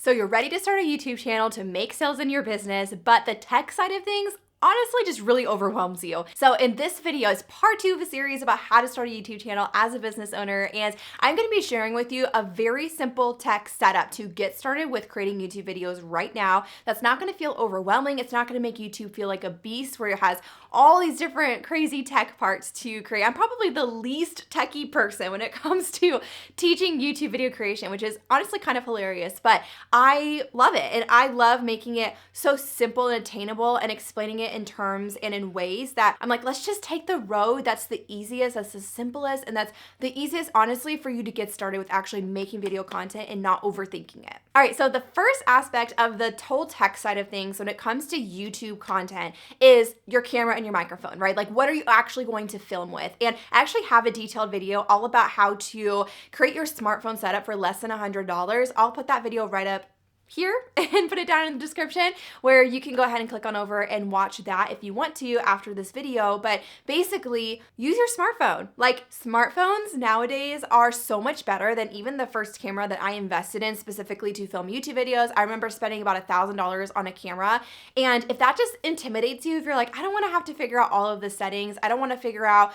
So you're ready to start a YouTube channel to make sales in your business, but the tech side of things honestly just really overwhelms you. So in this video is part 2 of a series about how to start a YouTube channel as a business owner, and I'm going to be sharing with you a very simple tech setup to get started with creating YouTube videos right now. That's not going to feel overwhelming. It's not going to make YouTube feel like a beast where it has all these different crazy tech parts to create. I'm probably the least techie person when it comes to teaching YouTube video creation, which is honestly kind of hilarious, but I love it. And I love making it so simple and attainable and explaining it in terms and in ways that I'm like, let's just take the road that's the easiest, that's the simplest, and that's the easiest, honestly, for you to get started with actually making video content and not overthinking it. All right, so the first aspect of the whole tech side of things when it comes to YouTube content is your camera and your microphone, right? Like, what are you actually going to film with? And I actually have a detailed video all about how to create your smartphone setup for less than $100. I'll put that video right up here and put it down in the description where you can go ahead and click on over and watch that if you want to after this video. But basically, use your smartphone. Like, smartphones nowadays are so much better than even the first camera that I invested in specifically to film YouTube videos. I remember spending about $1,000 on a camera. And if that just intimidates you, if you're like, I don't want to have to figure out all of the settings, I don't want to figure out,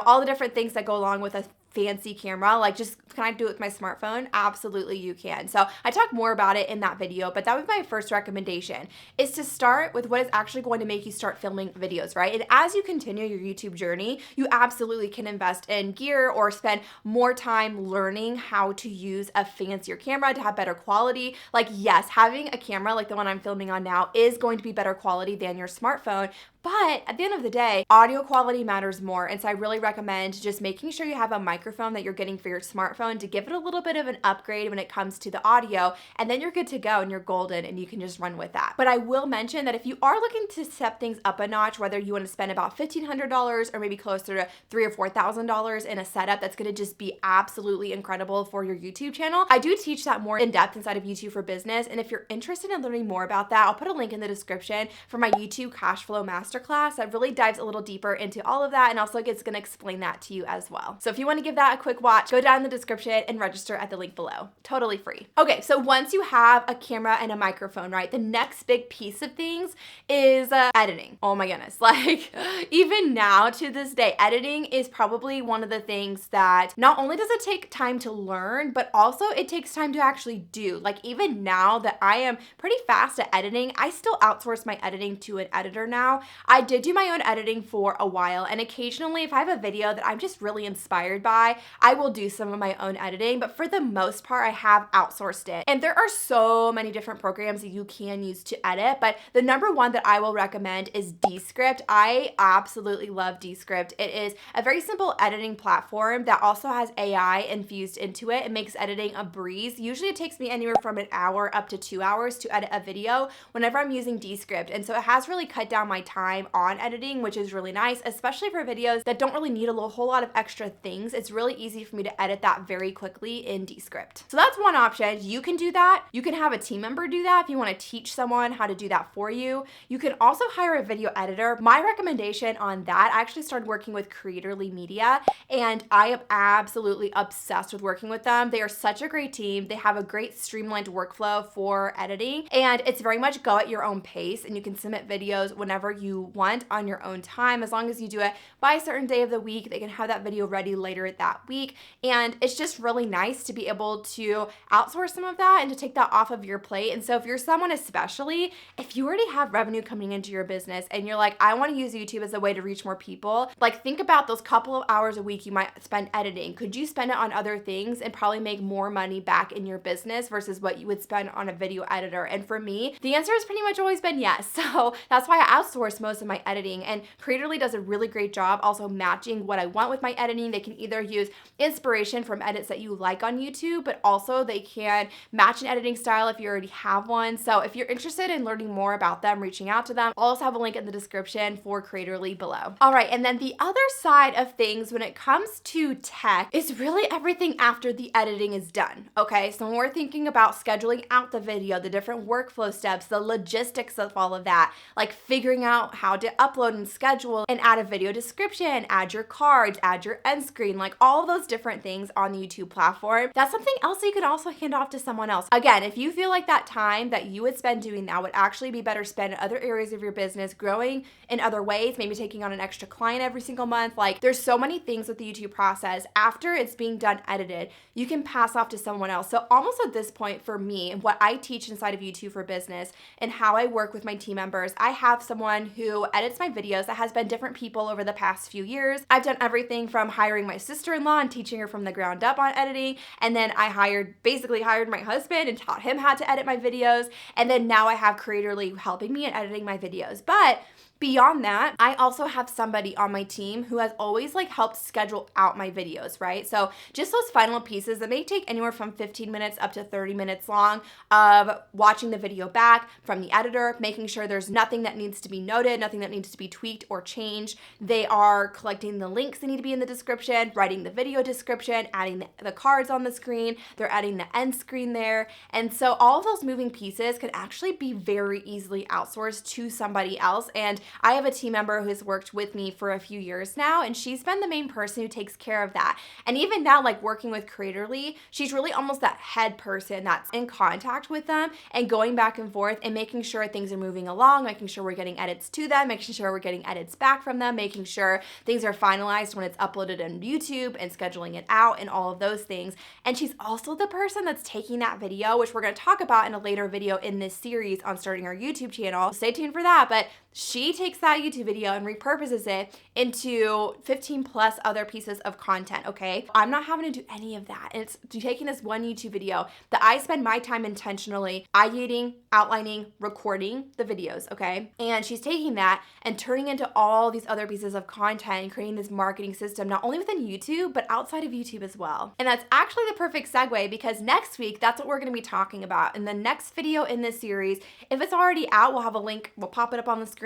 all the different things that go along with a fancy camera, like, just can I do it with my smartphone? Absolutely you can. So I talk more about it in that video, but that was my first recommendation, is to start with what is actually going to make you start filming videos, right? And as you continue your YouTube journey, you absolutely can invest in gear or spend more time learning how to use a fancier camera to have better quality. Like, yes, having a camera like the one I'm filming on now is going to be better quality than your smartphone, but at the end of the day, audio quality matters more. And so I really recommend just making sure you have a microphone that you're getting for your smartphone to give it a little bit of an upgrade when it comes to the audio, and then you're good to go and you're golden and you can just run with that. But I will mention that if you are looking to step things up a notch, whether you want to spend about $1,500 or maybe closer to $3,000 or $4,000 in a setup that's going to just be absolutely incredible for your YouTube channel, I do teach that more in depth inside of YouTube for Business. And if you're interested in learning more about that, I'll put a link in the description for my YouTube cash flow masterclass that really dives a little deeper into all of that, and also it's going to explain that to you as well. So if you want to give that a quick watch, go down in the description and register at the link below. Totally free. Okay, so once you have a camera and a microphone, right, the next big piece of things is editing. Oh my goodness, like, even now to this day, editing is probably one of the things that not only does it take time to learn, but also it takes time to actually do. Like, even now that I am pretty fast at editing, I still outsource my editing to an editor now. I did do my own editing for a while, and occasionally if I have a video that I'm just really inspired by, I will do some of my own editing, but for the most part, I have outsourced it. And there are so many different programs that you can use to edit, but the number one that I will recommend is Descript. I absolutely love Descript. It is a very simple editing platform that also has AI infused into it. It makes editing a breeze. Usually it takes me anywhere from an hour up to 2 hours to edit a video whenever I'm using Descript. And so it has really cut down my time on editing, which is really nice, especially for videos that don't really need a whole lot of extra things. It's really easy for me to edit that very quickly in Descript. So that's one option. You can do that. You can have a team member do that if you want to teach someone how to do that for you. You can also hire a video editor. My recommendation on that, I actually started working with Creatorly Media, and I am absolutely obsessed with working with them. They are such a great team. They have a great streamlined workflow for editing, and it's very much go at your own pace, and you can submit videos whenever you want on your own time. As long as you do it by a certain day of the week, they can have that video ready later that week. And it's just really nice to be able to outsource some of that and to take that off of your plate. And so if you're someone, especially if you already have revenue coming into your business and you're like, I want to use YouTube as a way to reach more people, like, think about those couple of hours a week you might spend editing. Could you spend it on other things and probably make more money back in your business versus what you would spend on a video editor? And for me, the answer has pretty much always been yes. So that's why I outsource most of my editing, and Creatorly does a really great job also matching what I want with my editing. They can either use inspiration from edits that you like on YouTube, but also they can match an editing style if you already have one. So if you're interested in learning more about them, reaching out to them, I'll also have a link in the description for Creatorly below. All right, and then the other side of things when it comes to tech is really everything after the editing is done, okay? So when we're thinking about scheduling out the video, the different workflow steps, the logistics of all of that, like figuring out how to upload and schedule and add a video description, add your cards, add your end screen, like all of those different things on the YouTube platform. That's something else you could also hand off to someone else. Again, if you feel like that time that you would spend doing that would actually be better spent in other areas of your business, growing in other ways, maybe taking on an extra client every single month, like there's so many things with the YouTube process. After it's being done edited, you can pass off to someone else. So almost at this point for me and what I teach inside of YouTube for Business and how I work with my team members, I have someone who edits my videos that has been different people over the past few years. I've done everything from hiring my sister-in-law and teaching her from the ground up on editing, and then I basically hired my husband and taught him how to edit my videos, and then now I have Creatorly helping me in editing my videos. But beyond that, I also have somebody on my team who has always like helped schedule out my videos, right? So just those final pieces that may take anywhere from 15 minutes up to 30 minutes long of watching the video back from the editor, making sure there's nothing that needs to be noted, nothing that needs to be tweaked or changed. They are collecting the links that need to be in the description, writing the video description, adding the cards on the screen, they're adding the end screen there. And so all of those moving pieces can actually be very easily outsourced to somebody else. And I have a team member who's worked with me for a few years now, and she's been the main person who takes care of that. And even now, like working with Creatorly, she's really almost that head person that's in contact with them and going back and forth and making sure things are moving along, making sure we're getting edits to them, making sure we're getting edits back from them, making sure things are finalized when it's uploaded on YouTube and scheduling it out and all of those things. And she's also the person that's taking that video, which we're going to talk about in a later video in this series on starting our YouTube channel. Stay tuned for that. But she takes that YouTube video and repurposes it into 15 plus other pieces of content, okay? I'm not having to do any of that. It's taking this one YouTube video that I spend my time intentionally ideating, outlining, recording the videos, okay? And she's taking that and turning into all these other pieces of content and creating this marketing system, not only within YouTube, but outside of YouTube as well. And that's actually the perfect segue because next week, that's what we're gonna be talking about. In the next video in this series, if it's already out, we'll have a link, we'll pop it up on the screen.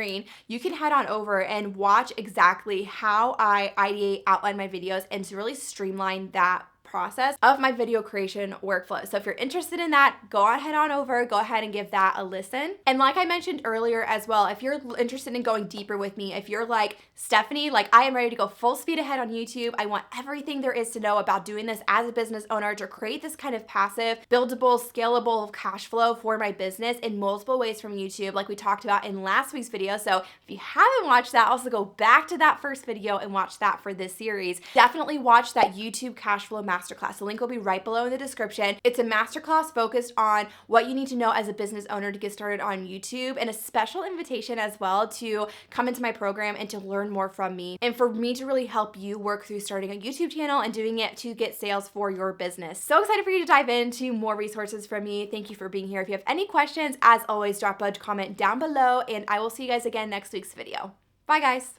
You can head on over and watch exactly how I ideate, outline my videos, and to really streamline that process of my video creation workflow. So if you're interested in that, go ahead on over, go ahead and give that a listen. And like I mentioned earlier as well, if you're interested in going deeper with me, if you're like, Stephanie, like I am ready to go full speed ahead on YouTube. I want everything there is to know about doing this as a business owner to create this kind of passive, buildable, scalable cash flow for my business in multiple ways from YouTube, like we talked about in last week's video. So if you haven't watched that, also go back to that first video and watch that for this series. Definitely watch that YouTube cash flow masterclass. The link will be right below in the description. It's a masterclass focused on what you need to know as a business owner to get started on YouTube, and a special invitation as well to come into my program and to learn more from me, and for me to really help you work through starting a YouTube channel and doing it to get sales for your business. So excited for you to dive into more resources from me. Thank you for being here. If you have any questions, as always, drop a comment down below, and I will see you guys again next week's video. Bye guys.